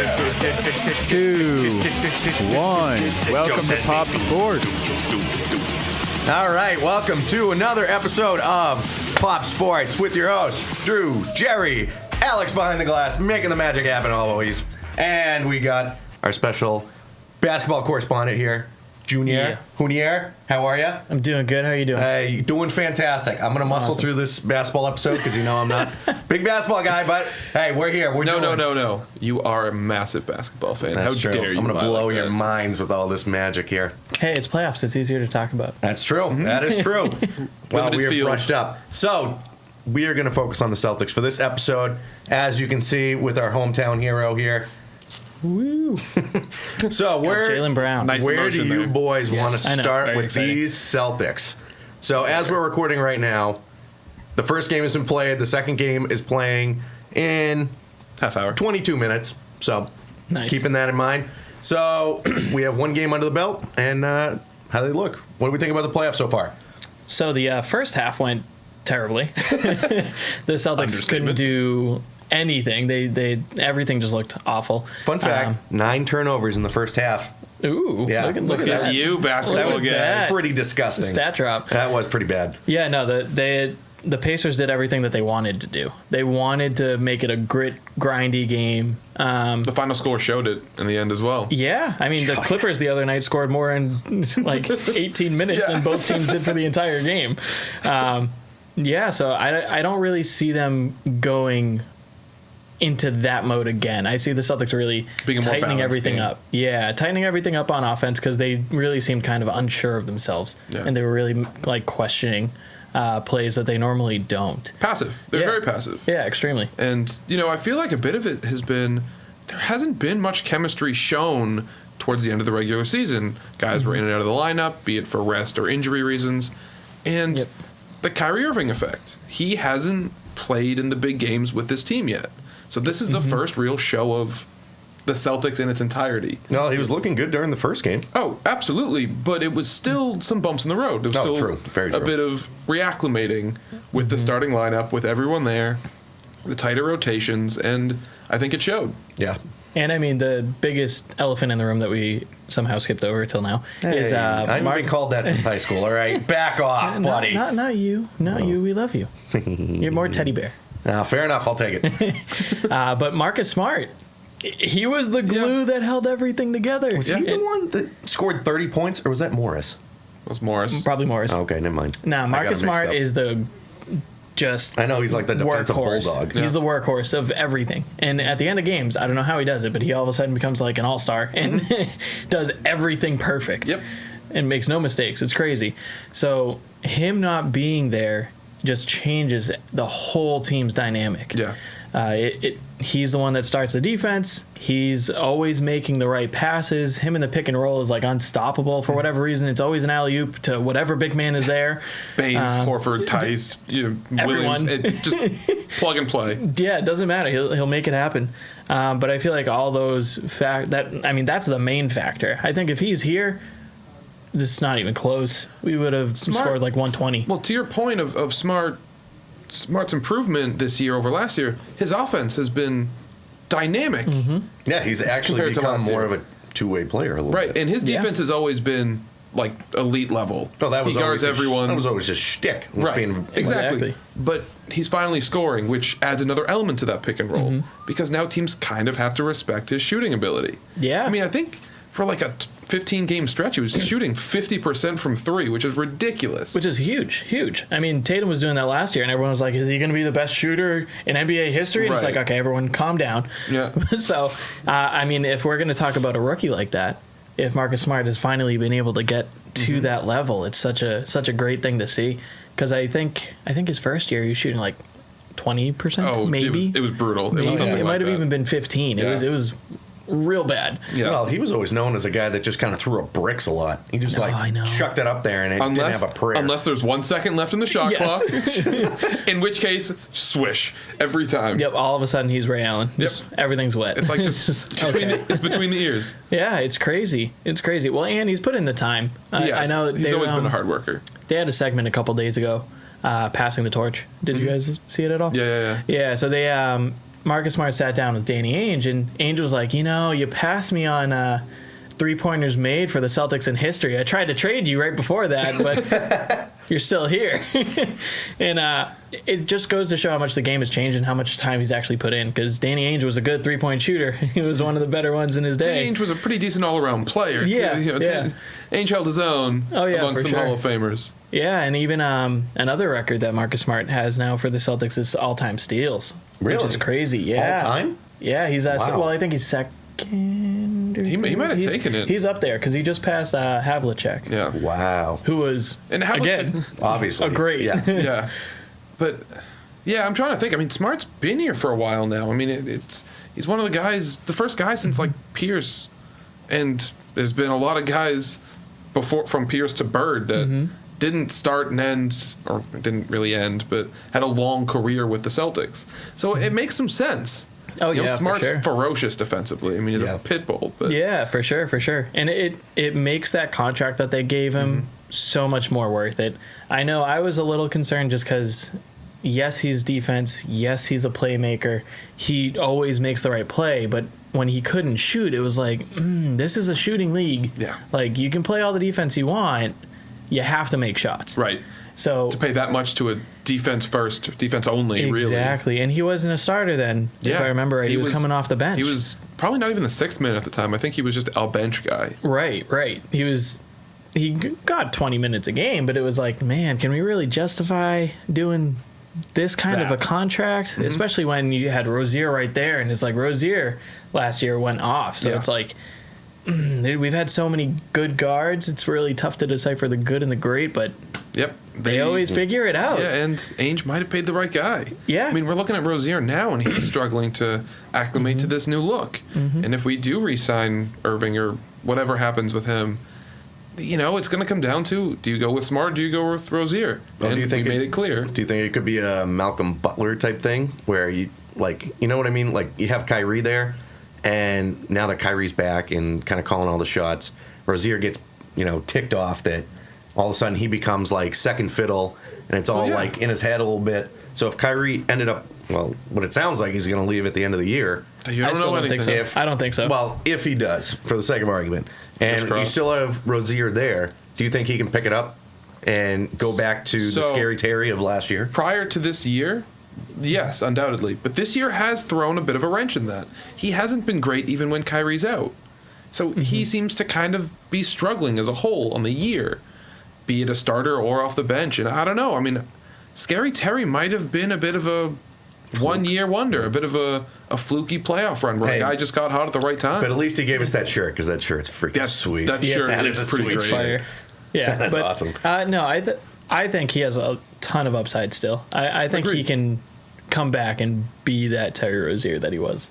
2, 1. Welcome to Pop Sports. All right, welcome to another episode of Pop Sports with your hosts, Drew, Jerry, Alex behind the glass, making the magic happen always. And we got our special basketball correspondent here, Junior. Junior, how are you? I'm doing good. How are you doing? Hey, doing fantastic. I'm going to muscle through this basketball episode because you know I'm not a big basketball guy, but hey, we're here. No. You are a massive basketball fan. That's How true. dare you? I'm going to blow your that. minds with all this magic here. Hey, it's playoffs. It's easier to talk about. That's true. That is true. Well, Limited we are field. brushed up. So we are going to focus on the Celtics for this episode, as you can see with our hometown hero here. Woo! So Jaylen Brown. Nice where do emotion you there. boys want to I know, start very with exciting. these Celtics? So as we're recording right now, the first game has been played. The second game is playing in Half hour. 22 minutes. So Nice. keeping that in mind. So we have one game under the belt. And how do they look? What do we think about the playoffs so far? So the first half went terribly. The Celtics couldn't Understatement. do anything. They everything just looked awful. Fun fact, 9 turnovers in the first half. Ooh, Yeah, look at Look that. at you, That basketball was Look at guy. that. pretty disgusting. Stat drop. That was pretty bad. Yeah, no, the Pacers did everything that they wanted to do. They wanted to make it a grindy game. The final score showed it in the end as well. Yeah, I mean, the Clippers the other night scored more in like 18 minutes than both teams did for the entire game. Yeah, so I don't really see them going into that mode again. I see the Celtics really Being a more tightening balanced everything game. up. Yeah, tightening everything up on offense because they really seemed kind of unsure of themselves. Yeah. And they were really like questioning plays that they normally don't. Passive. They're Yeah. very passive. Yeah, extremely. And, I feel like a bit of it has been, there hasn't been much chemistry shown towards the end of the regular season. Guys were in and out of the lineup, be it for rest or injury reasons. And Yep. the Kyrie Irving effect. He hasn't played in the big games with this team yet. So this is the first real show of the Celtics in its entirety. No, he was looking good during the first game. Oh, absolutely. But it was still some bumps in the road. There was Oh, still true. Very a true. bit of reacclimating with the starting lineup, with everyone there, the tighter rotations, and I think it showed. Yeah. And I mean, the biggest elephant in the room that we somehow skipped over till now is Hey, I haven't Mark. been called that since high school. All right, back off, buddy. Not you. Not you. We love you. You're more teddy bear. Fair enough. I'll take it. But Marcus Smart, he was the glue that held everything together. Was he the one that scored 30 points, or was that Morris? It was Morris. Probably Morris. Okay, never mind. Nah, I got Marcus him mixed Smart up. is the just I know he's like the defensive workhorse. bulldog. He's the workhorse of everything. And at the end of games, I don't know how he does it, but he all of a sudden becomes like an all-star and does everything perfect. Yep. And makes no mistakes. It's crazy. So him not being there just changes the whole team's dynamic. Yeah. He's the one that starts the defense. He's always making the right passes. Him in the pick and roll is like unstoppable for whatever reason. It's always an alley oop to whatever big man is there. Baines, Horford, Tice, Williams. everyone. Just plug and play. Yeah, it doesn't matter. He'll make it happen. But I feel like all those that's the main factor. I think if he's here, this is not even close. We would have scored like 120. Well, to your point of Smart's improvement this year over last year, his offense has been dynamic. Yeah, he's actually Compared to become last more year. of a two-way player a little Right, bit. and his Yeah. defense has always been like elite level. No, that was he guards always everyone. That was always just shtick. Was Right, being- exactly. Exactly. But he's finally scoring, which adds another element to that pick and roll because now teams kind of have to respect his shooting ability. Yeah. I mean, I think for like a 15-game stretch, he was shooting 50% from three, which is ridiculous. Which is huge. I mean, Tatum was doing that last year, and everyone was like, is he going to be the best shooter in NBA history? And it's Right. like, okay, everyone calm down. Yeah. So, I mean, if we're going to talk about a rookie like that, if Marcus Smart has finally been able to get to that level, it's such a great thing to see. Because I think his first year, he was shooting like 20%, oh, maybe. it was brutal. It was Maybe. something It might like have that. even been 15. Yeah. It was real bad. Yeah. Well, he was always known as a guy that just kind of threw up bricks a lot. He just I know. chucked it up there and it didn't have a prayer. Unless there's 1 second left in the shot Yes. clock, in which case, swish every time. Yep, all of a sudden he's Ray Allen. Just everything's wet. It's like just it's between the ears. Yeah, it's crazy. It's crazy. Well, and he's put in the time. I know that he's they, always been a hard worker. They had a segment a couple days ago, passing the torch. Did you guys see it at all? Yeah. Yeah, so they Marcus Smart sat down with Danny Ainge, and Ainge was like, you passed me on 3-pointers made for the Celtics in history. I tried to trade you right before that, but you're still here. And it just goes to show how much the game has changed and how much time he's actually put in, because Danny Ainge was a good 3-point shooter. He was one of the better ones in his day. Danny Ainge was a pretty decent all-around player, Yeah, too. yeah. Ainge held his own among for some sure. Hall of Famers. Yeah, and even another record that Marcus Smart has now for the Celtics is all-time steals. Really? Which is crazy. Yeah. All time? Yeah, he's Wow. well, I think he's second. Or He might have he's- taken it. He's up there because he just passed Havlicek, Yeah. Wow. who was And Havlicek- again Obviously. a great. Yeah. Yeah. But, yeah, I'm trying to think. I mean, Smart's been here for a while now. I mean, he's one of the guys, the first guy since, like, Pierce. And there's been a lot of guys before, from Pierce to Bird, that didn't start and end, or didn't really end, but had a long career with the Celtics. So it makes some sense. Oh, You know, yeah, for Smart's sure. ferocious defensively. I mean, he's Yeah. a pit bull. But Yeah, for sure. And it makes that contract that they gave him so much more worth it. I know I was a little concerned just because, yes, he's defense. Yes, he's a playmaker. He always makes the right play. But when he couldn't shoot, it was like, this is a shooting league. Yeah. Like, you can play all the defense you want. You have to make shots. Right. So To pay that much to a defense first, defense only, really. exactly. And he wasn't a starter then, if I remember right. He was coming off the bench. He was probably not even the sixth man at the time. I think he was just a bench guy. Right. He got 20 minutes a game, but it was like, man, can we really justify doing this kind of a contract? Especially when you had Rozier right there, and it's like Rozier last year went off. So Yeah. it's like, we've had so many good guards. It's really tough to decipher the good and the great, but Yep. they always figure it out. Yeah, and Ainge might have paid the right guy. Yeah. I mean, we're looking at Rozier now, and he's struggling to acclimate to this new look. And if we do re-sign Irving or whatever happens with him, you know, it's going to come down to, do you go with Smart or do you go with Rozier? Well, And do you think we made it clear. Do you think it could be a Malcolm Butler type thing where you know what I mean? Like you have Kyrie there, and now that Kyrie's back and kind of calling all the shots, Rozier gets ticked off that all of a sudden he becomes like second fiddle, and it's all yeah. like in his head a little bit. So if Kyrie ended up, well, what it sounds like he's going to leave at the end of the year. You I don't still know don't think anything. so. I don't think so. Well, if he does, for the sake of argument, and you crossed. still have Rozier there, do you think he can pick it up and go back to the So- scary Terry of last year? Prior to this year, yes, undoubtedly. But this year has thrown a bit of a wrench in that. He hasn't been great even when Kyrie's out. So he seems to kind of be struggling as a whole on the year, be it a starter or off the bench. And I don't know. I mean, Scary Terry might have been a bit of a one-year wonder, a bit of a fluky playoff run where Hey, a guy just got hot at the right time. But at least he gave us that shirt because that shirt's freaking That's sweet. That Yes, shirt that is is a pretty sweet great. shirt. Fire. Yeah, That's awesome. No, I think he has a ton of upside still. I think he Agreed. can come back and be that Terry Rozier that he was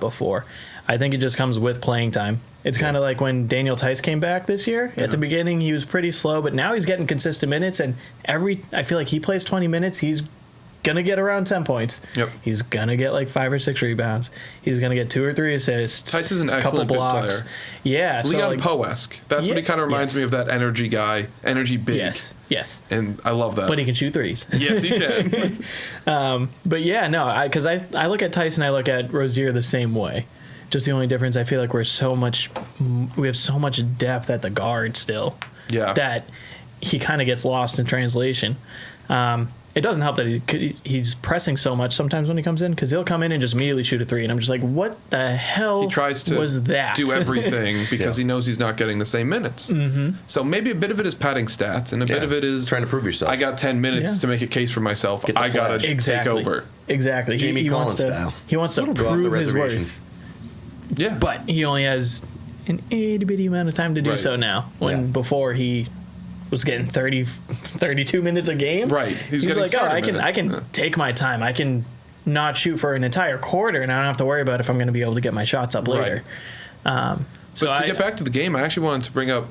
before. I think it just comes with playing time. It's kind of like when Daniel Tice came back this year. At the beginning, he was pretty slow, but now he's getting consistent minutes, and I feel like he plays 20 minutes, he's gonna get around 10 points. Yep. He's gonna get like 5 or 6 rebounds. He's gonna get 2 or 3 assists. Tice is an couple excellent big blocks. player. Yeah, so Leon like, Poe-esque. That's what he kind of reminds yes. me of, that energy guy, energy big. yes, And I love that. but he can shoot threes. Yes, he can. But yeah, no, because I look at Tyson, I look at Rozier the same way. Just the only difference, I feel like we have so much depth at the guard still. Yeah. That he kind of gets lost in translation. It doesn't help that he's pressing so much sometimes when he comes in, because he'll come in and just immediately shoot a three, and I'm just like, what the hell He tries to was that? do everything because he knows he's not getting the same minutes. Mm-hmm. So maybe a bit of it is padding stats, and a bit Yeah. of it is Trying to prove yourself. I got 10 minutes Yeah. to make a case for myself. Get the I gotta flash. Exactly. take over. Exactly. Jamie he wants Collins to, style. He wants to Go off the prove his reservation. worth. Yeah, But he only has an itty bitty amount of time to do Right. so now. When Yeah. before he was getting 32 minutes a game. Right. He's getting like, starter I can minutes. take my time. I can not shoot for an entire quarter, and I don't have to worry about if I'm going to be able to get my shots up later. So But to get back to the game, I actually wanted to bring up.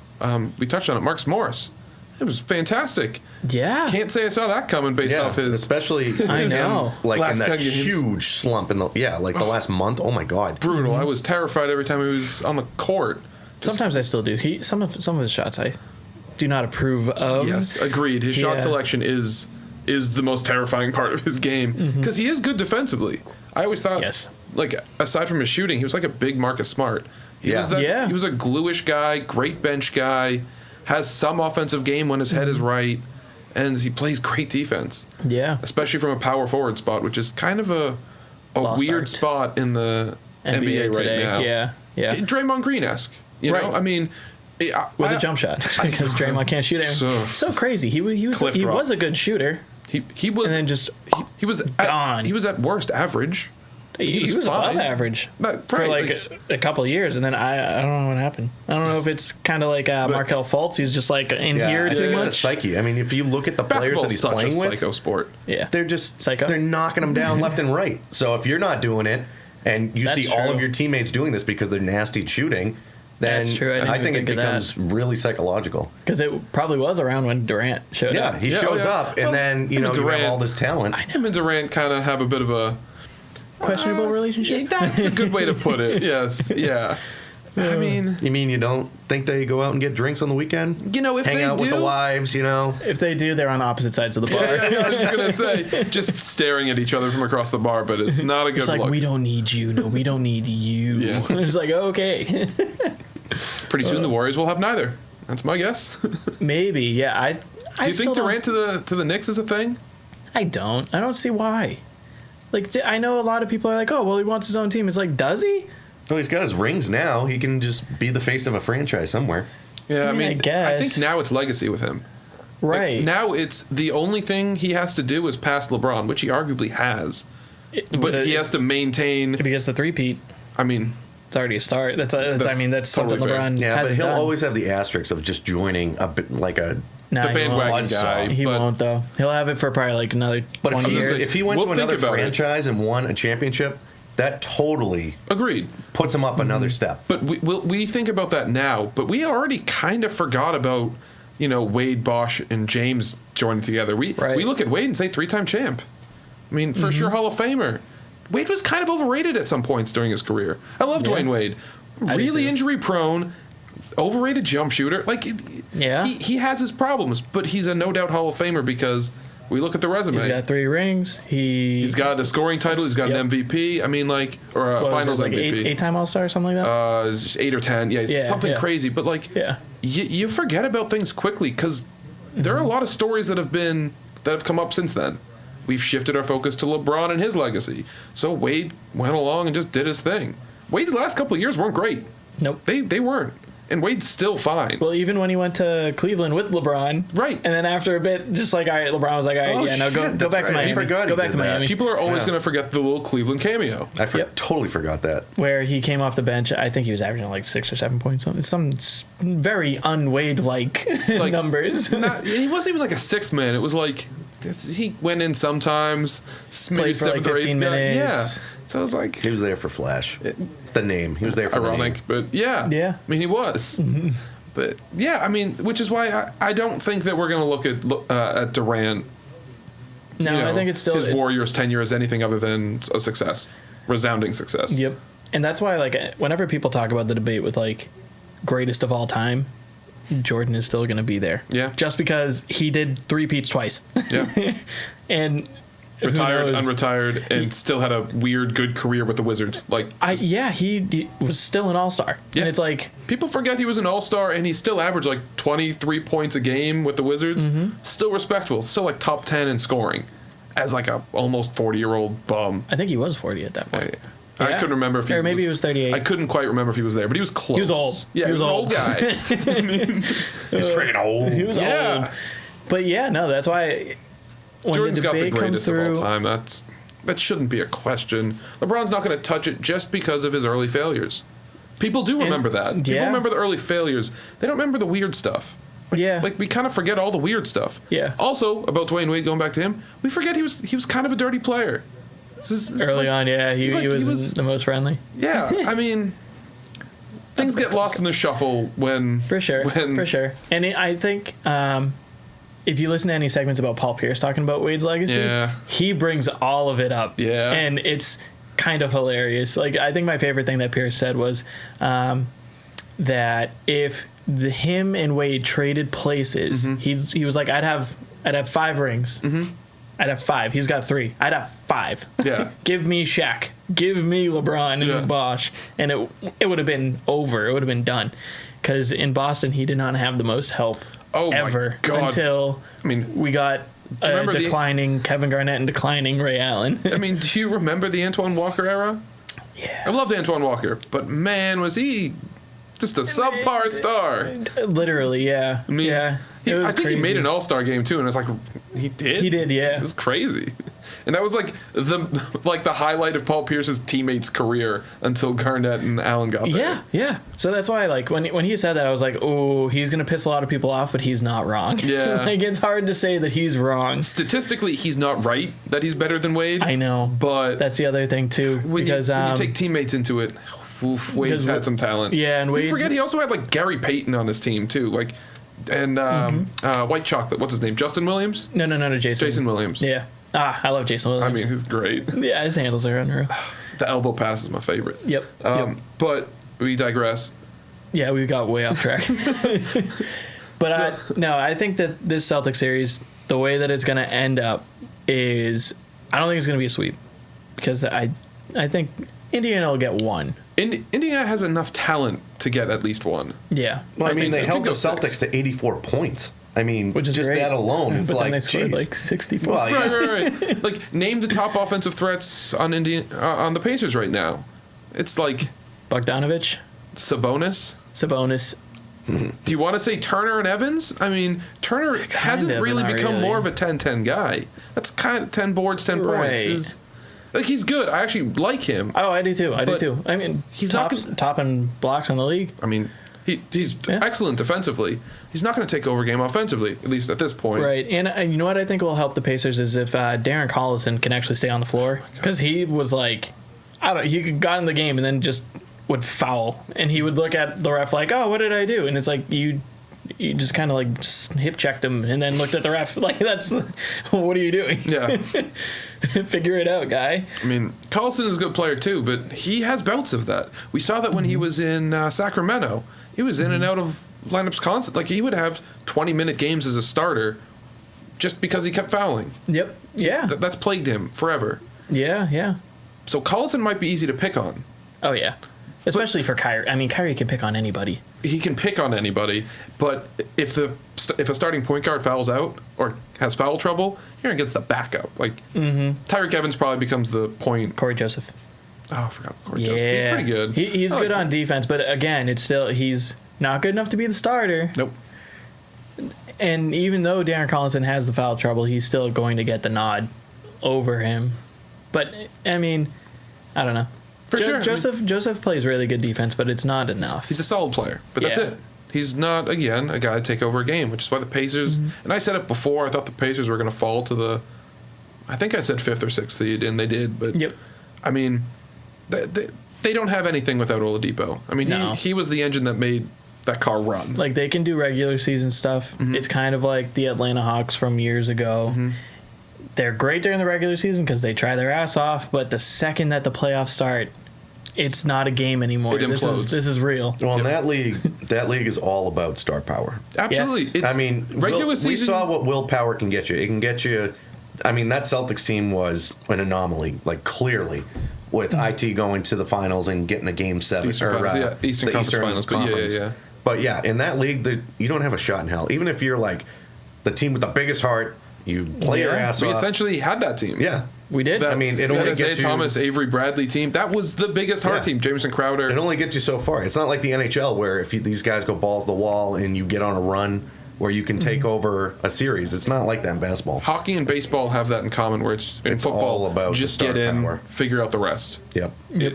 We touched on it. Marcus Morris. It was fantastic. yeah, Can't say I saw that coming based Yeah, off his. especially I know. like Last in that 10 games. huge slump in the the last month. Oh my god. Brutal. I was terrified every time he was on the court. sometimes I still do. Some of his shots I do not approve of. Yes, agreed. His shot Yeah. selection is the most terrifying part of his game because he is good defensively. I always thought, Yes. like, aside from his shooting, he was like a big Marcus Smart. He Yeah. was that, Yeah. He was a gluish guy, great bench guy, has some offensive game when his head is right, and he plays great defense, Yeah. especially from a power forward spot, which is kind of a Lost weird art. spot in the NBA today. right now. Yeah. Yeah. Draymond Green-esque, you Right. know? I mean, With a jump shot because Draymond can't shoot it. So crazy. He was Cliff drop. was a good shooter, he was and then just he was gone. He was at worst average. he was was above fine. average But, for right, like a couple of years, and then I don't know what happened. I don't know if it's kind of like Markelle Fultz. He's just like in Yeah, here I too think it's a much. psyche. I mean, if you look at the players Basketball's that he's such playing a with, psycho sport. Yeah. they're just Psycho? they're knocking them down left and right. So if you're not doing it, and you That's see all true. of your teammates doing this because they're nasty at shooting, then That's true. I didn't I even think it think of that. becomes really psychological. Because it probably was around when Durant showed Yeah, up. he Yeah, shows oh, yeah. up, and Well, then you him know and you have Durant- all this talent. Him and Durant kind of have a bit of a Questionable relationship. That's a good way to put it. Yes. Yeah. I mean, You mean you don't think they go out and get drinks on the weekend? you know, if Hang they out do, with the wives, you know? If they do, they're on opposite sides of the bar. Yeah, I was just gonna say, just staring at each other from across the bar, but it's not a good It's like, look. we don't need you. No, we don't need you. Yeah. It's like, okay. Pretty soon the Warriors will have neither. That's my guess. Do Maybe. Yeah. I you still think Durant to the Knicks is a thing? I don't see why. Like, I know a lot of people are like, oh, well, he wants his own team. It's like, does he? Well, he's got his rings now. He can just be the face of a franchise somewhere. Yeah, I mean, I guess. think now it's legacy with him. Like, Right. now it's the only thing he has to do is pass LeBron, which he arguably has. But he has to maintain. If he gets the three-peat, I mean, it's already a start. That's That's something totally fair. LeBron Yeah, but hasn't he'll done. always have the asterisks of just joining a bit like a. Nah, the he bandwagon won't. Buzzsaw. guy. He but won't, though. He'll have it for probably like another But 20 years. if he went We'll to think another about it. franchise and won a championship, that totally agreed. puts him up another step. But we think about that now, but we already kind of forgot about, you know, Wade, Bosch, and James joining together. We Right. look at Wade and say 3-time champ. I mean, for sure Hall of Famer. Wade was kind of overrated at some points during his career. I love Yeah. Dwayne Wade. I do Really too. injury prone, overrated jump shooter. Like, Yeah. he has his problems, but he's a no doubt Hall of Famer because we look at the resume. He's got 3 rings. He's got a scoring title. He's got Yep. an MVP. I mean, like, or a what was Finals it, like MVP. 8-time All-Star or something like that? Just 8 or 10. Yeah, Yeah, something yeah. crazy. But like, Yeah. you forget about things quickly because there are a lot of stories that have come up since then. We've shifted our focus to LeBron and his legacy. So Wade went along and just did his thing. Wade's last couple of years weren't great. Nope. They weren't, and Wade's still fine. Well, even when he went to Cleveland with LeBron, Right. And then after a bit, just like, all right, LeBron was like, all right, Oh, yeah, no, shit, go that's back to right. I Miami. forgot he Go back did to that. Miami. People are always Yeah. going to forget the little Cleveland cameo. I Yep. totally forgot that. Where he came off the bench, I think he was averaging like 6 or 7 points. Some very un-Wade like Like, numbers. And he wasn't even like a sixth man. It was like he went in sometimes, maybe Played for like 7th or 8th 15 guy. minutes. Yeah. So I was like, He was there for Flash. The name. He was there for ironic, but yeah. Yeah. I mean, he was. But yeah, I mean, which is why I don't think that we're going to look at Durant. No, you know, I think it's still his Warriors tenure as anything other than a success, resounding success. Yep. And that's why, like, whenever people talk about the debate with like greatest of all time, Jordan is still going to be there. Yeah. Just because he did 3-peats twice, Yeah. and who Retired, knows? unretired, and still had a weird, good career with the Wizards. Like, He was still an all-star. Yeah. And it's like, people forget he was an all-star and he still averaged like 23 points a game with the Wizards. Mm-hmm. Still respectable. Still like top 10 in scoring as like a almost 40-year-old bum. I think he was 40 at that point. I Yeah. couldn't remember if he Or maybe he was 38. I couldn't quite remember if he was there, but he was close. He was old. Yeah, He he was was an old. old guy. He's freaking old. He was Yeah. old. But yeah, no, that's why when Jordan's the got the debate comes greatest of through, all time. That shouldn't be a question. LeBron's not going to touch it just because of his early failures. People do remember that. People yeah. remember the early failures. They don't remember the weird stuff. yeah, Like, we kind of forget all the weird stuff. Yeah. Also, about Dwayne Wade, going back to him, we forget he was kind of a dirty player. This is, early like, on, yeah, he was the most friendly. Yeah, I mean, things get lost in the shuffle when For sure, When, for sure. And I think if you listen to any segments about Paul Pierce talking about Wade's legacy, Yeah. he brings all of it up. Yeah. And it's kind of hilarious. Like, I think my favorite thing that Pierce said was that if him and Wade traded places, Mm-hmm. he was like, I'd have 5 rings. Mm-hmm. I'd have 5. He's got 3. I'd have 5. 5. Yeah. Give me Shaq. Give me LeBron and Bosh. And it would have been over. It would have been done. Because in Boston, he did not have the most help ever my God. until we got a declining Kevin Garnett and declining Ray Allen. I mean, do you remember the Antoine Walker era? Yeah. I loved Antoine Walker, but man, was he just a subpar star. Literally, yeah. I mean, yeah. I think he made an All-Star game too, and it's like, he did? He did, yeah. It was crazy. And that was like the highlight of Paul Pierce's teammates' career until Garnett and Allen got there. Yeah. So that's why, like, when he said that, I was like, oh, he's going to piss a lot of people off, but he's not wrong. Yeah. Like, it's hard to say that he's wrong. Statistically, he's not right that he's better than Wade. I know. But that's the other thing, too. When you take teammates into it, Wade's had some talent. Yeah, and Wade. Forget he also had, like, Gary Payton on his team, too. Like, and White Chocolate, what's his name? Justin Williams? No, Jason. Jason Williams. Yeah. I love Jason Williams. I mean, he's great. Yeah, his handles are unreal. The elbow pass is my favorite. Yep. But we digress. Yeah, we got way off track. But I think that this Celtics series, the way that it's going to end up is, I don't think it's going to be a sweep. Because I think Indiana will get one. Indiana has enough talent to get at least one. Yeah. Well, I mean, they held the go Celtics to 84 points. I mean, which is just great. That alone is but like, then they scored geez. like 64. Well, yeah. Right. Like, name the top offensive threats on on the Pacers right now. It's like Bogdanovich, Sabonis. Do you want to say Turner and Evans? I mean, Turner hasn't really become more of a 10-10 guy. That's kind of 10 boards, 10 points. Like, he's good. I actually like him. Oh, I do too. I mean, he's top in blocks in the league. I mean, he's excellent defensively. He's not going to take over a game offensively, at least at this point. Right. And you know what I think will help the Pacers is if Darren Collison can actually stay on the floor. Because he was like, he got in the game and then just would foul. And he would look at the ref like, oh, what did I do? And it's like, you just kind of like hip checked him and then looked at the ref. Like, what are you doing? Yeah. Figure it out, guy. I mean, Collison is a good player too, but he has bouts of that. We saw that when he was in Sacramento. He was in and out of lineups constantly. Like, he would have 20-minute games as a starter just because he kept fouling. Yep. Yeah. That's plagued him forever. Yeah. So Collison might be easy to pick on. Oh, yeah. Especially for Kyrie. I mean, Kyrie can pick on anybody. He can pick on anybody, but if a starting point guard fouls out or has foul trouble, you're against the backup. Like, Tyreek Evans probably becomes the point. Corey Joseph. Oh, I forgot Corey Joseph. He's pretty good. He's good on defense, but again, it's still, he's not good enough to be the starter. Nope. And even though Darren Collison has the foul trouble, he's still going to get the nod over him. But, I mean, I don't know. For sure. Joseph plays really good defense, but it's not enough. He's a solid player, but that's it. He's not, again, a guy to take over a game, which is why the Pacers, and I said it before, I thought the Pacers were going to fall to I think I said 5th or 6th seed, and they did, but, I mean, they don't have anything without Oladipo. I mean, he was the engine that made that car run. Like, they can do regular season stuff. It's kind of like the Atlanta Hawks from years ago. They're great during the regular season because they try their ass off, but the second that the playoffs start, it's not a game anymore. It implodes. This is real. Well, in that league is all about star power. Absolutely. Yes. I mean, regular season. We saw what willpower can get you. It can get you. I mean, that Celtics team was an anomaly, like, clearly, with IT going to the finals and getting a game 7 Eastern Conference Finals. But yeah. But yeah, in that league, you don't have a shot in hell. Even if you're like the team with the biggest heart, you play your ass off. We essentially had that team. Yeah. We did. I mean, it only gets you. Thomas, Avery Bradley team. That was the biggest heart team. Jameson Crowder. It only gets you so far. It's not like the NHL where if these guys go balls to the wall and you get on a run where you can take over a series. It's not like that in basketball. Hockey and baseball have that in common, where it's football, all about just get in, figure out the rest. Yep.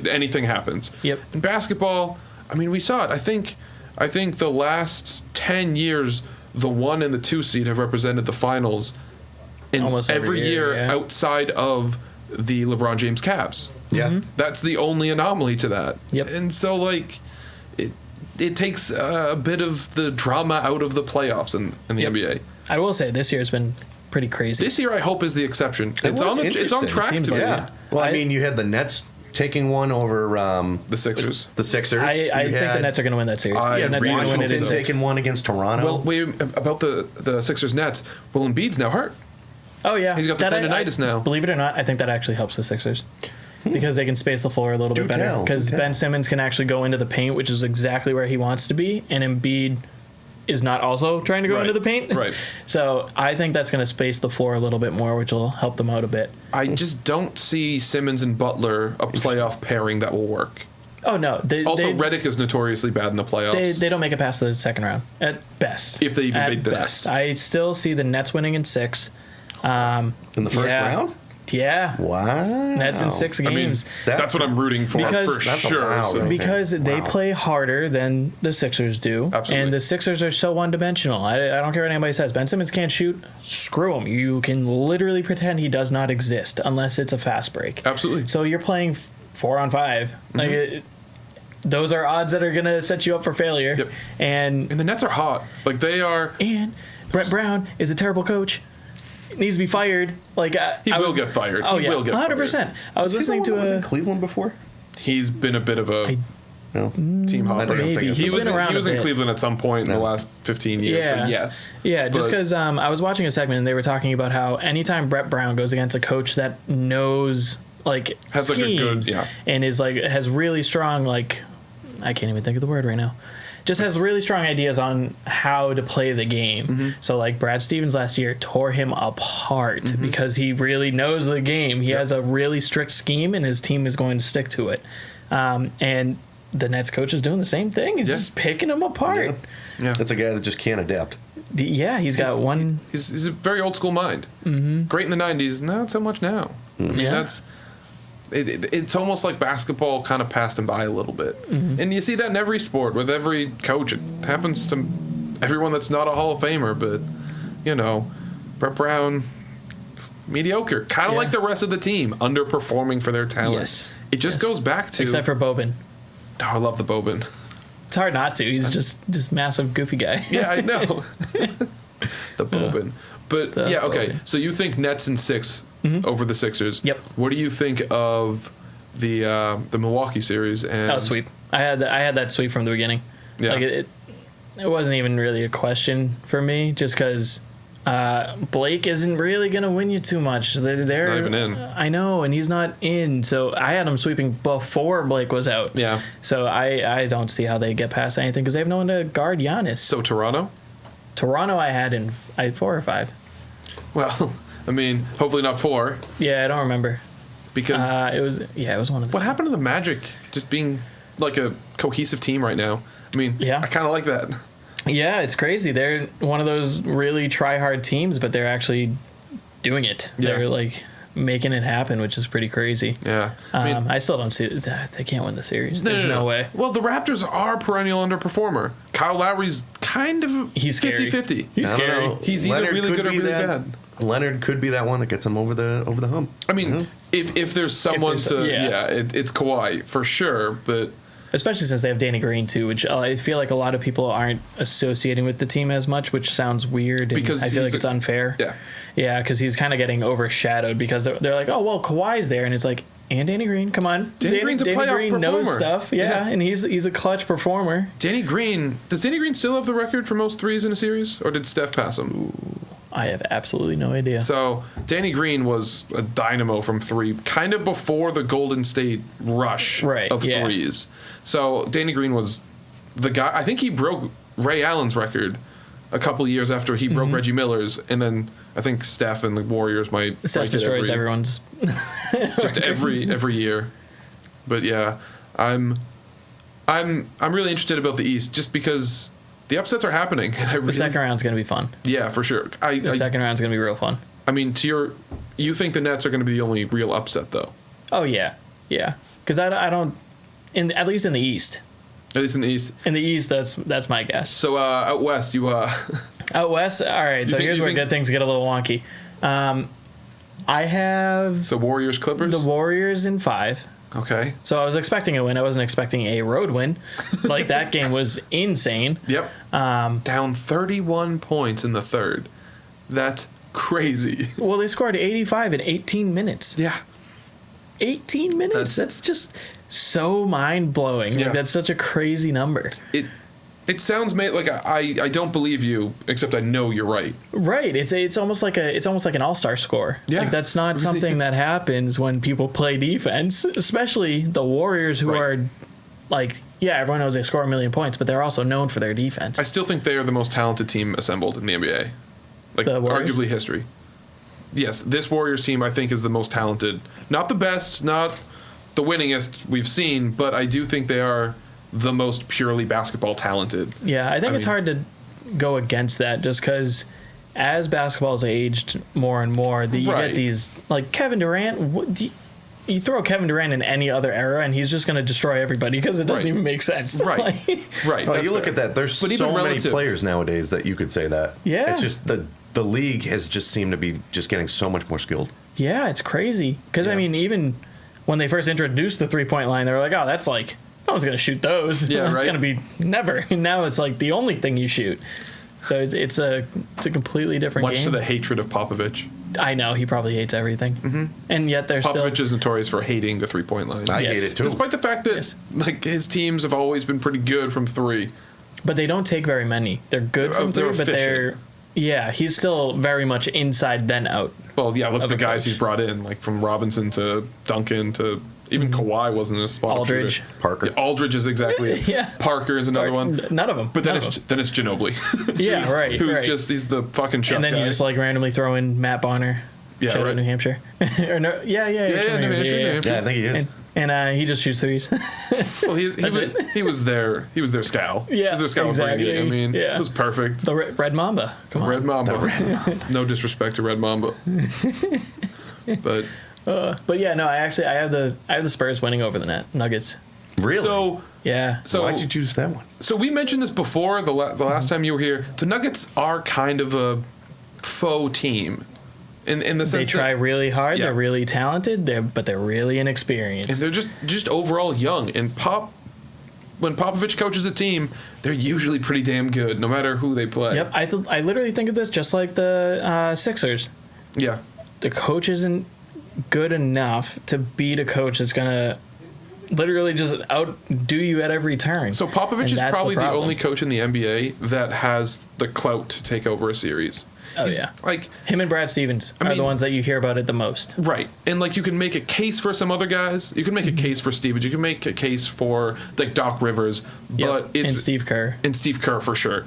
Anything happens. Yep. In basketball, I mean, we saw it. I think the last 10 years, the 1 and the 2 seed have represented the finals in almost every year outside of the LeBron James Cavs. Yeah. That's the only anomaly to that. Yep. And so, like, it takes a bit of the drama out of the playoffs in the NBA. I will say this year has been pretty crazy. This year, I hope, is the exception. It's on track to be. Yeah. Well, I mean, you had the Nets taking one over the Sixers. The Sixers. I think the Nets are going to win that series. Yeah, the Nets are going to win it in 6. Taking one against Toronto. Well, wait, about the Sixers Nets. Well, Embiid's now hurt. Oh yeah, He's got the tendonitis now. Believe it or not, I think that actually helps the Sixers because they can space the floor a little bit better. tell, Because do Ben tell. Simmons can actually go into the paint, which is exactly where he wants to be, and Embiid is not also trying to go Right, into the paint. right. So I think that's going to space the floor a little bit more, which will help them out a bit. I just don't see Simmons and Butler a playoff pairing that will work. Oh no! Also, Redick is notoriously bad in the playoffs. They don't make it past the second round at best. If they even At beat the best. Nets. I still see the Nets winning in 6. In the first Yeah. round? Yeah, Wow. Nets in 6 I mean, games. that's what I'm rooting for Because- for That's a sure. wow, so- right? Because they Wow. play harder than the Sixers do. Absolutely. And the Sixers are so one-dimensional. I don't care what anybody says. Ben Simmons can't shoot. Screw him. You can literally pretend he does not exist unless it's a fast break. Absolutely. So you're playing 4-on-5. Like those are odds that are going to set you up for failure. Yep. And And the Nets are hot. Like they are. Brett Brown is a terrible coach. Needs to be fired. Like He will get fired. Oh He yeah, will get 100%. I was Was he the listening one to that was in a. Cleveland before? He's been a bit of a No. team hopper. I don't think Maybe. it's He He's was been around he was a in bit. Cleveland at some point in the Yeah. last 15 years. Yeah. So yes. Yeah, just But- because I was watching a segment and they were talking about how anytime Brett Brown goes against a coach that knows like Has, like, a good- schemes yeah. and is like has really strong like I can't even think of the word right now. Just has really strong ideas on how to play the game. Mm-hmm. So like Brad Stevens last year tore him apart because he really knows the game. He has a really strict scheme and his team is going to stick to it. And the Nets coach is doing the same thing. He's Yeah. just picking them apart. Yeah. That's a guy that just can't adapt. Yeah, he's got one. He's a very old school mind. Mm-hmm. Great in the 90s, not so much now. I mean, Yeah. that's it's almost like basketball kind of passed him by a little bit. And you see that in every sport with every coach. It happens to everyone that's not a Hall of Famer, but you know, Brett Brown, mediocre, kind of Yeah. like the rest of the team, underperforming for their talent. Yes. It just Yes. goes back to. Except for Boban. Oh, I love the Boban. It's hard not to. He's just massive, goofy guy. Yeah, I know. The Boban. But The yeah, okay. Boban. So you think Nets in 6 over the Sixers. Yep. What do you think of the Milwaukee series? And Oh, sweep. I had that sweep from the beginning. Yeah. Like it wasn't even really a question for me, just because Blake isn't really gonna win you too much. They're not even in. I know, and he's not in. So I had him sweeping before Blake was out. Yeah. So I don't see how they get past anything because they have no one to guard Giannis. So Toronto? Toronto, I had 4 or 5. Well, I mean, hopefully not 4, Yeah, I don't remember. because It was one of the. what happened to the Magic just being like a cohesive team right now? I mean, Yeah. I kind of like that. Yeah, it's crazy. They're one of those really try-hard teams, but they're actually doing it. Yeah. They're like making it happen, which is pretty crazy. Yeah. I mean, I still don't see that they can't win the series. There's no way. Well, the Raptors are a perennial underperformer. Kyle Lowry's kind of He's scary. 50-50. He's I don't scary. know. He's either really could good or be really that- bad. Leonard could be that one that gets him over the hump. I mean, if there's someone there's- to, yeah. it's Kawhi for sure. But Especially since they have Danny Green too, which I feel like a lot of people aren't associating with the team as much, which sounds weird. And Because I feel he's like it's unfair. yeah, Yeah, because he's kind of getting overshadowed because they're like, oh well, Kawhi's there, and it's like, and Danny Green, come on, Danny Green's a playoff Green knows performer. stuff, yeah, and he's a clutch performer. Danny Green. Does Danny Green still have the record for most threes in a series, or did Steph pass him? I have absolutely no idea. So Danny Green was a dynamo from 3, kind of before the Golden State rush Right, of yeah. threes. So Danny Green was the guy. I think he broke Ray Allen's record a couple of years after he broke Reggie Miller's, and then I think Steph and the Warriors might Steph break it destroys every, everyone's. just every year. But yeah, I'm really interested about the East just because the upsets are happening, and I The really, second round's gonna be fun. yeah, for sure. The second round's gonna be real fun. I mean, you think the Nets are going to be the only real upset though? Oh yeah, because I don't, at least in the East. At least in the East. In the East, that's my guess. So out west, you Out west, all right. So think- here's you where think- good things get a little wonky. I have so Warriors Clippers. the Warriors in 5. Okay. So I was expecting a win. I wasn't expecting a road win. Like that game was insane. Yep. Down 31 points in the third. That's crazy. Well, they scored 85 in 18 minutes. Yeah. 18 minutes. That's just so mind blowing. Yeah. Like, that's such a crazy number. It It sounds like I don't believe you, except I know you're right. Right. It's almost like an all-star score. Yeah, Like that's not it really something is. that happens when people play defense, especially the Warriors who Right. are like, yeah, everyone knows they score a million points, but they're also known for their defense. I still think they are the most talented team assembled in the NBA. Like, The Warriors? arguably history. Yes, this Warriors team I think is the most talented. Not the best, not the winningest we've seen, but I do think they are the most purely basketball talented. Yeah, I think it's mean- hard to go against that just because as basketball's aged more and more, you Right. get these like Kevin Durant. You throw Kevin Durant in any other era, and he's just going to destroy everybody because it doesn't Right. even make sense. Right. Like, Right. Well, that's you look fair. at that. There's But so even many relative- players nowadays that you could say that. Yeah. It's just the league has just seemed to be just getting so much more skilled. yeah, it's crazy because I Yeah. mean, even when they first introduced the 3-point line, they were like, "Oh, that's like no one's going to shoot those. Yeah, It's right. going to be never." And now it's like the only thing you shoot. So it's a completely different Much game. to the hatred of Popovich. I know he probably hates everything, Mm-hmm. and yet they're Popovich still. is notorious for hating the 3-point line. I Yes. hate it too. Despite the fact that Yes. like his teams have always been pretty good from 3. But they don't take very many. They're good from They're three, but they're. Yeah, he's still very much inside then out. Well, yeah, look at Of the a guys coach. he's brought in, like from Robinson to Duncan to even Kawhi wasn't a spot Aldridge. shooter. Parker. Yeah, Aldridge is exactly it. Yeah. Parker is another one. None of them. But then it's Ginobili. Yeah, Who's- right, Who's right. just he's the fucking chuck and then guy. you just like randomly throw in Matt Bonner. Yeah, Shout out right. New Hampshire. Or no, yeah, New Hampshire. Yeah, I think he is. And he just shoots threes. Well, he That's was it. he was their scout. Yeah, he was their scout exactly. bringing it. I mean, Yeah. it was perfect. The Red Mamba. Come on. Red Mamba. No disrespect to Red Mamba. But But yeah, no, I have the Spurs winning over the Nuggets. Really? so Yeah. why'd you choose that one? So we mentioned this before the last time you were here. The Nuggets are kind of a faux team, in the They sense try that, really hard. Yeah. They're really talented. But they're really inexperienced. and they're just overall young. And when Popovich coaches a team, they're usually pretty damn good, no matter who they play. Yep. I literally think of this just like the Sixers. Yeah. The coach isn't good enough to beat a coach that's gonna literally just outdo you at every turn. So And Popovich is that's probably the problem. only coach in the NBA that has the clout to take over a series. Oh, He's, yeah. Like, Him and Brad Stevens are mean- the ones that you hear about it the most. right. And like you can make a case for some other guys. You can make a case for Stevens. You can make a case for like Doc Rivers. But Yep. it's And Steve Kerr. and Steve Kerr for sure.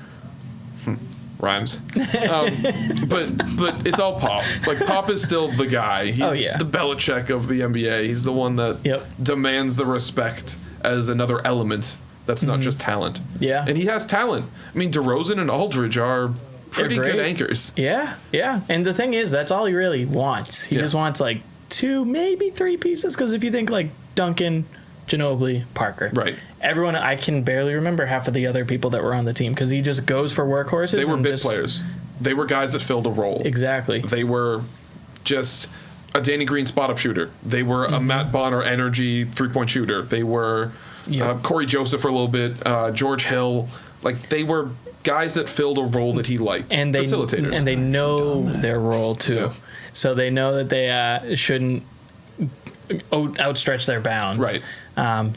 Rhymes. But it's all Pop. Like Pop is still the guy. He's Oh, yeah. the Belichick of the NBA. He's the one that Yep. demands the respect as another element that's not just talent. Yeah. And he has talent. I mean, DeRozan and Aldridge are pretty good great. anchors. Yeah, yeah. And the thing is, that's all he really wants. He Yeah. just wants like 2, maybe 3 pieces. Because if you think like Duncan, Ginobili, Parker, Right. Everyone, I can barely remember half of the other people that were on the team because he just goes for workhorses. They were and bit just- players. They were guys that filled a role. Exactly. They were just a Danny Green spot up shooter. They were a Matt Bonner energy 3-point shooter. They were Yep. Corey Joseph for a little bit, George Hill. Like they were guys that filled a role that he liked. And facilitators. they know their role too, Yeah. so they know that they shouldn't outstretch their bounds. Right.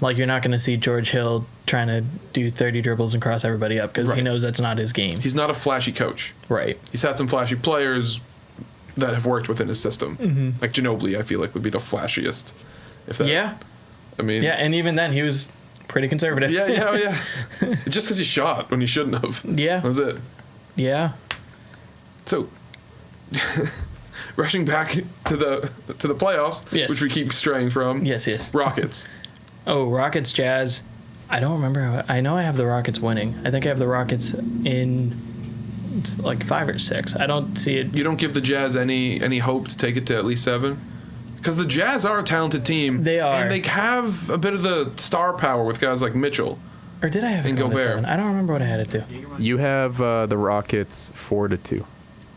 Like you're not going to see George Hill trying to do 30 dribbles and cross everybody up because he Right. knows that's not his game. He's not a flashy coach. Right. He's had some flashy players that have worked within his system. Mm-hmm. Like Ginobili, I feel like would be the flashiest. If that, Yeah. I mean, Yeah. And even then, he was pretty conservative. yeah. Just because he shot when he shouldn't have. Yeah. That's it. Yeah. So, rushing back to the playoffs, Yes. which we keep straying from. Yes. Yes. Rockets. Oh, Rockets, Jazz. I don't remember. I know I have the Rockets winning. I think I have the Rockets in like 5 or 6. I don't see it. You don't give the Jazz any hope to take it to at least 7? Because the Jazz are a talented team. They are. And they have a bit of the star power with guys like Mitchell. Or did I have it And going to Gobert. 7? I don't remember what I had it to. You have the Rockets 4-2.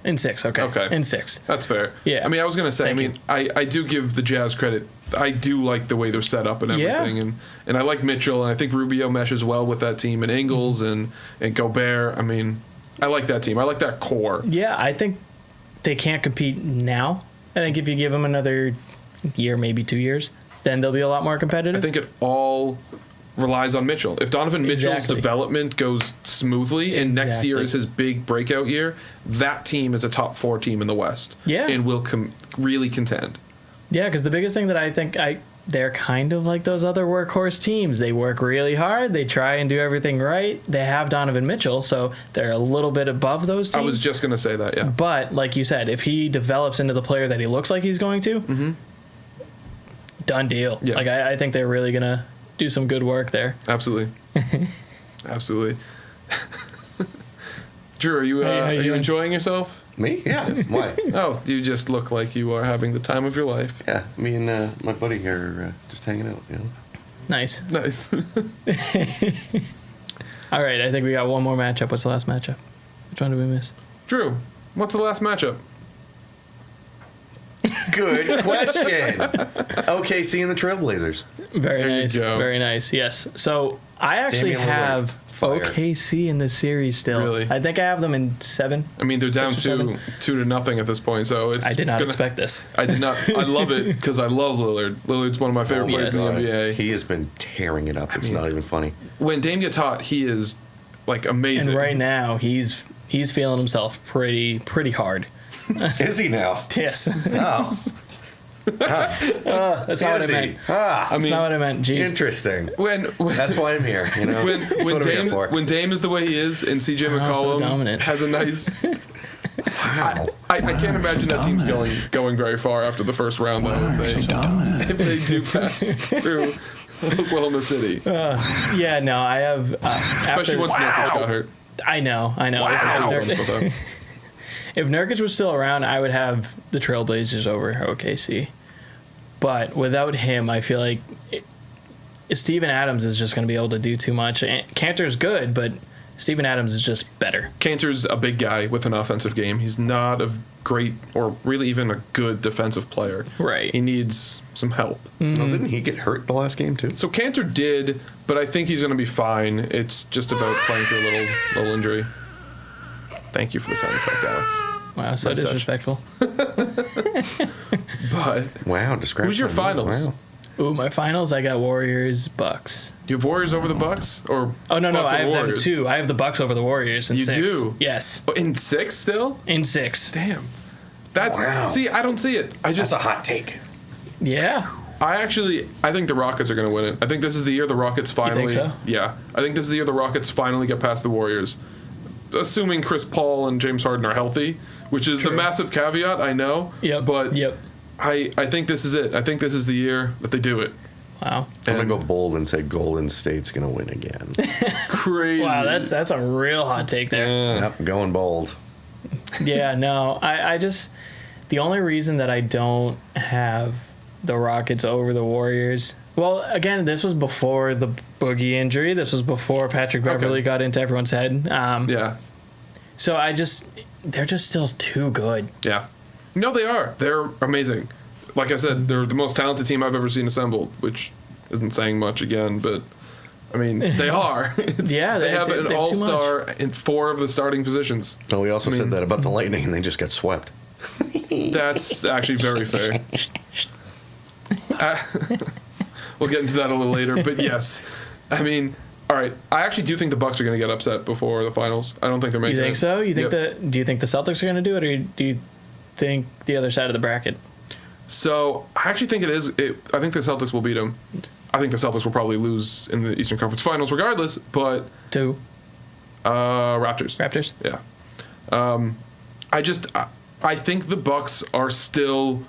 In 6, okay. Okay. In 6. That's fair. Yeah. I mean, I was going to say, Thank you. I do give the Jazz credit. I do like the way they're set up and Yeah. everything. And I like Mitchell, and I think Rubio meshes well with that team, and Ingles Mm-hmm. and Gobert. I mean, I like that team. I like that core. Yeah, I think they can't compete now. I think if you give them another year, maybe 2 years, then they'll be a lot more competitive. I think it all relies on Mitchell. If Donovan Mitchell's Exactly. development goes smoothly and next year Exactly. is his big breakout year, that team is a top 4 team in the West. Yeah. And will really contend. Yeah, because the biggest thing that I think they're kind of like those other workhorse teams. They work really hard. They try and do everything right. They have Donovan Mitchell, so they're a little bit above those teams. I was just going to say that, yeah. But like you said, if he develops into the player that he looks like he's going to, done deal. Yeah. Like I think they're really gonna do some good work there. Absolutely. Absolutely. Drew, are you, Hey, how you are you doing? enjoying yourself? Me? Yeah. Why? Oh, you just look like you are having the time of your life. Yeah, me and my buddy here are just hanging out, you know. Nice. Nice. All right, I think we got one more matchup. What's the last matchup? Which one did we miss? Drew, what's the last matchup? Good question. OKC and the Trailblazers. Very There you nice. go. Very nice. Yes. So I actually Damian Lillard. have Fire. OKC in this series still. Really? I think I have them in 7. I mean, they're down 6 or 7. 2-0 at this point, so it's. I did not gonna- expect this. I did not. I love it because I love Lillard. Lillard's one of my favorite players yes. in the NBA. He has been tearing it up. It's mean- not even funny. When Dame gets hot, he is like amazing. And right now he's feeling himself pretty hard. Is he now? Yes. Oh, That's not what I is he? meant. Ah, I That's mean, not what I meant. Jeez. interesting. when That's why I'm here. You know, when That's when what I'm here Dame for. when Dame is the way he is, and CJ so McCollum dominant. has a nice. Wow. I can't imagine that team's going very far after the first round though. If they do pass through Oklahoma City, Yeah, no, I have. especially once Nurkic got hurt. I know. If Nurkic was still around, I would have the Trailblazers over OKC. But without him, I feel like Steven Adams is just going to be able to do too much. Cantor's good, but Steven Adams is just better. Cantor's a big guy with an offensive game. He's not a great or really even a good defensive player. Right. He needs some help. Well, didn't he get hurt the last game too? So Cantor did, but I think he's going to be fine. It's just about playing through a little injury. Thank you for the sound effect, Alex. Wow, so Nice touch. disrespectful. But Wow, describe. Who's your finals? Wow. Ooh, my finals, I got Warriors, Bucks. do you have Warriors over the Bucks or Oh, no, Bucks I over have them Warriors? too. I have the Bucks over the Warriors in You 6. do? Yes, Oh, in 6 still? in 6. Damn. That's Wow. see, I don't see it. I That's just a hot take. Yeah. I think the Rockets are going to win it. I think this is the year the Rockets finally. so? Yeah, I think this is the year the Rockets finally get past the Warriors, assuming Chris Paul and James Harden are healthy, which is the True. massive caveat. I know. Yep. But Yep. I think this is it. I think this is the year that they do it. Wow. I'm gonna And go bold and say Golden State's gonna win again. crazy. Wow, that's a real hot take there. Yeah. Yep, going bold. Yeah, no, I just the only reason that I don't have the Rockets over the Warriors. Well, again, this was before the Boogie injury. This was before Patrick Beverly Okay. got into everyone's head. Yeah. So they're just still too good. Yeah. No, they are. They're amazing. Like I said, they're the most talented team I've ever seen assembled, which isn't saying much again, but I mean, they are. Yeah, they have an they're too all-star in 4 of the starting positions. No, we also I mean- said that about the Lightning, and they just got swept. That's actually very fair. We'll get into that a little later, but yes. I mean, all right. I actually do think the Bucks are going to get upset before the finals. I don't think they're making You it. think so? You think Yep. do you think the Celtics are going to do it, or do you think the other side of the bracket? So I actually think it is. I think the Celtics will beat them. I think the Celtics will probably lose in the Eastern Conference Finals regardless, but To Raptors. Raptors? Yeah. I think the Bucks are still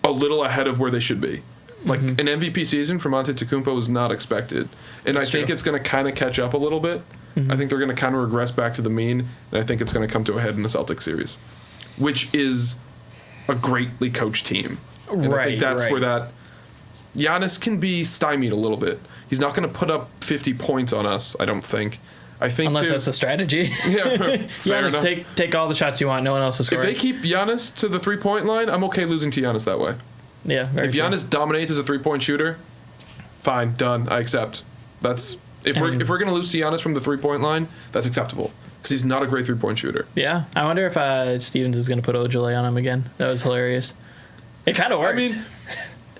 a little ahead of where they should be. Like an MVP season for Antetokounmpo was not expected, and That's I think true. it's going to kind of catch up a little bit. I think they're going to kind of regress back to the mean, and I think it's going to come to a head in the Celtics series, which is a greatly coached team. And I think that's Right. where that Giannis can be stymied a little bit. He's not going to put up 50 points on us, I don't think. I think Unless there's that's the strategy. yeah, fair Giannis, enough. take all the shots you want. No one else is If scoring. they keep Giannis to the 3-point line, I'm okay losing to Giannis that way. Yeah, very If true. Giannis dominates as a 3-point shooter, fine, done. I accept. That's if we're going to lose to Giannis from the 3-point line, that's acceptable because he's not a great 3-point shooter. Yeah, I wonder if Stevens is going to put Ojale on him again. That was hilarious. It kind of worked. I mean,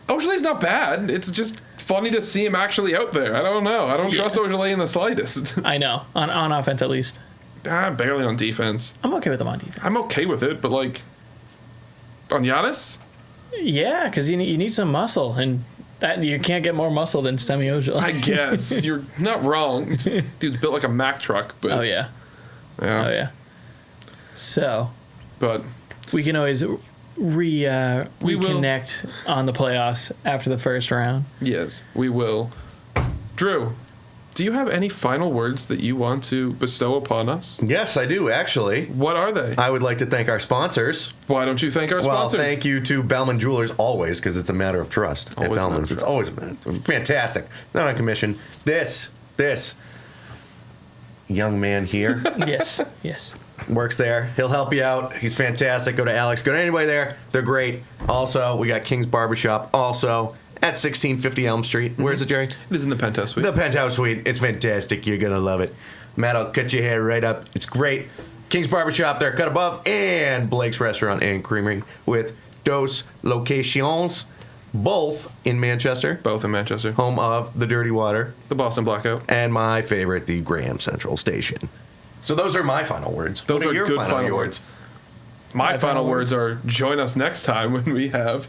Oshale's not bad. It's just funny to see him actually out there. I don't know. I don't trust Ojeleye in the slightest. I know. On offense, at least. Barely on defense. I'm okay with him on defense. I'm okay with it, but like on Giannis? Yeah, because you need some muscle, and that you can't get more muscle than Semi Ojeleye. I guess. You're not wrong. Dude's built like a Mack truck, but Oh yeah. yeah. Oh yeah. So But we can always We will. reconnect on the playoffs after the first round. yes, we will. Drew, do you have any final words that you want to bestow upon us? Yes, I do, actually. What are they? I would like to thank our sponsors. Why don't you thank our Well, sponsors? thank you to Bellman Jewelers always, because it's a matter of trust at Always a matter of Bellman's. It's trust. always fantastic. Not on commission. This young man here Yes. works there. He'll help you out. He's fantastic. Go to Alex. Go to anybody there. They're great. Also, we got King's Barbershop. Also at 1650 Elm Street. Where is it, Jerry? It is in the penthouse suite. The Penthouse Suite. It's fantastic. You're gonna love it. Matt'll cut your hair right up. It's great. King's Barbershop there, cut above, and Blake's Restaurant and Creamery with Dos Locations, both in Manchester, Both in Manchester. home of the Dirty Water, The Boston Blackout. and my favorite, the Graham Central Station. So those are my final words. Those What are your good final words. My final words are join us next time when we have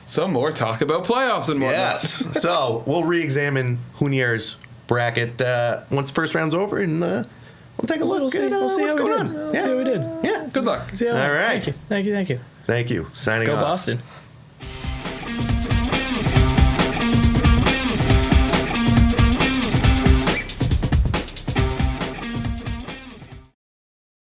some more talk about playoffs and whatnot. Yes. So we'll re-examine Hunier's bracket once the first round's over, and we'll take a look We'll see. at We'll see what's how we going did. on. We'll see how we did. Yeah. Good luck. See how All right. Thank you. Thank you. Signing Go off. Boston.